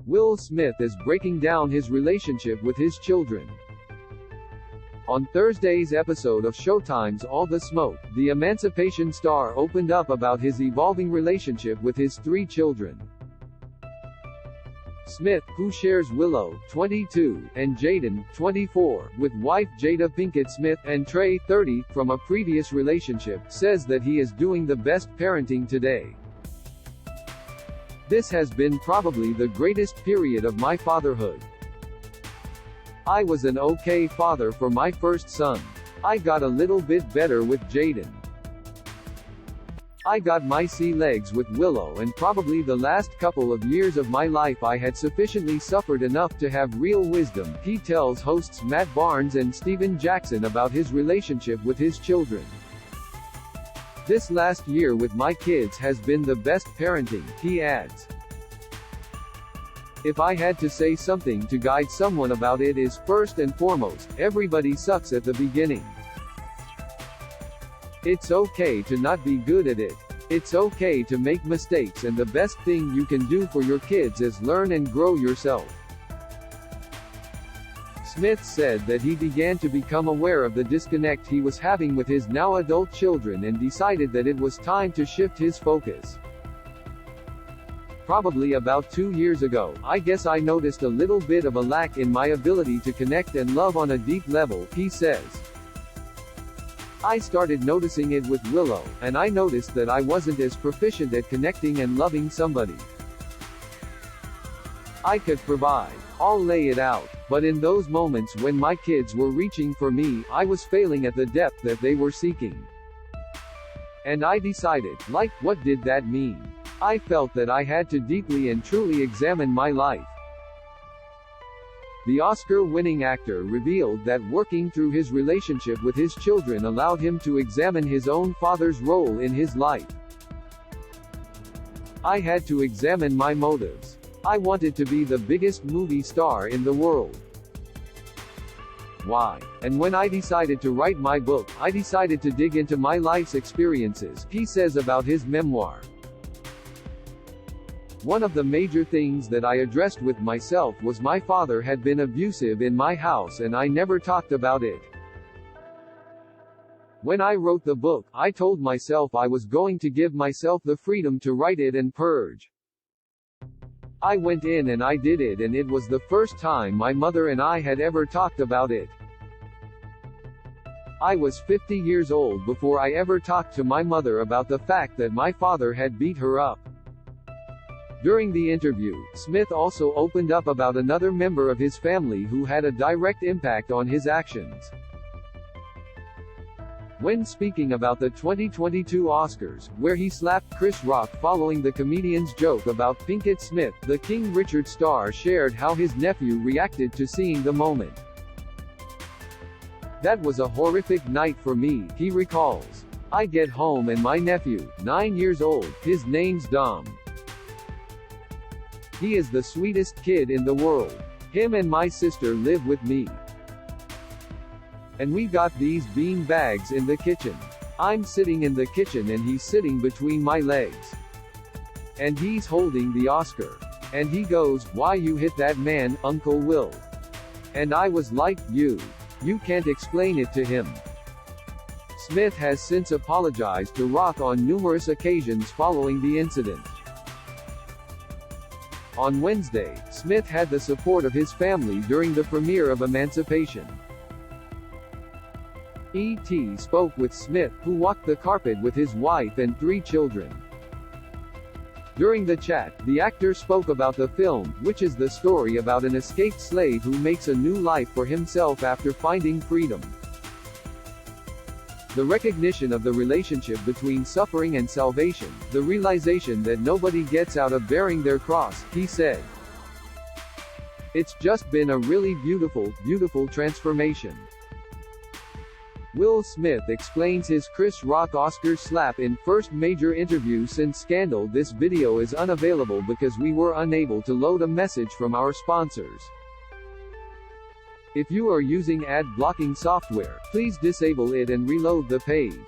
Will Smith is breaking down his relationship with his children. On Thursday's episode of Showtime's All the Smoke, the Emancipation star opened up about his evolving relationship with his 3 children. Smith, who shares Willow, 22, and Jaden, 24, with wife Jada Pinkett-Smith, and Trey, 30, from a previous relationship, says that he is doing the best parenting today. This has been probably the greatest period of my fatherhood. I was an okay father for my first son. I got a little bit better with Jaden. I got my sea legs with Willow, and probably the last couple of years of my life I had sufficiently suffered enough to have real wisdom. He tells hosts Matt Barnes and Steven Jackson about his relationship with his children. This last year with my kids has been the best parenting, he adds. If I had to say something to guide someone about it is, first and foremost, everybody sucks at the beginning. It's okay to not be good at it. It's okay to make mistakes, and the best thing you can do for your kids is learn and grow yourself. Smith said that he began to become aware of the disconnect he was having with his now adult children and decided that it was time to shift his focus. Probably about 2 years ago, I guess I noticed a little bit of a lack in my ability to connect and love on a deep level, he says. I started noticing it with Willow, and I noticed that I wasn't as proficient at connecting and loving somebody. I could provide. I'll lay it out. But in those moments when my kids were reaching for me, I was failing at the depth that they were seeking. And I decided, like, what did that mean? I felt that I had to deeply and truly examine my life. The Oscar-winning actor revealed that working through his relationship with his children allowed him to examine his own father's role in his life. I had to examine my motives. I wanted to be the biggest movie star in the world. Why? And when I decided to write my book, I decided to dig into my life's experiences, he says about his memoir. One of the major things that I addressed with myself was my father had been abusive in my house and I never talked about it. When I wrote the book, I told myself I was going to give myself the freedom to write it and purge. I went in and I did it, and it was the first time my mother and I had ever talked about it. I was 50 years old before I ever talked to my mother about the fact that my father had beat her up. During the interview, Smith also opened up about another member of his family who had a direct impact on his actions. When speaking about the 2022 Oscars, where he slapped Chris Rock following the comedian's joke about Pinkett-Smith, the King Richard star shared how his nephew reacted to seeing the moment. That was a horrific night for me, he recalls. I get home and my nephew, 9 years old, his name's Dom. He is the sweetest kid in the world. Him and my sister live with me. And we got these bean bags in the kitchen. I'm sitting in the kitchen and he's sitting between my legs. And he's holding the Oscar. And he goes, "Why you hit that man, Uncle Will?" And I was like, You can't explain it to him. Smith has since apologized to Rock on numerous occasions following the incident. On Wednesday, Smith had the support of his family during the premiere of Emancipation. E.T. spoke with Smith, who walked the carpet with his wife and 3 children. During the chat, the actor spoke about the film, which is the story about an escaped slave who makes a new life for himself after finding freedom. The recognition of the relationship between suffering and salvation, the realization that nobody gets out of bearing their cross, he said. It's just been a really beautiful transformation. Will Smith explains his Chris Rock Oscars slap in first major interview since Scandal. This video is unavailable because we were unable to load a message from our sponsors. If you are using ad blocking software, please disable it and reload the page.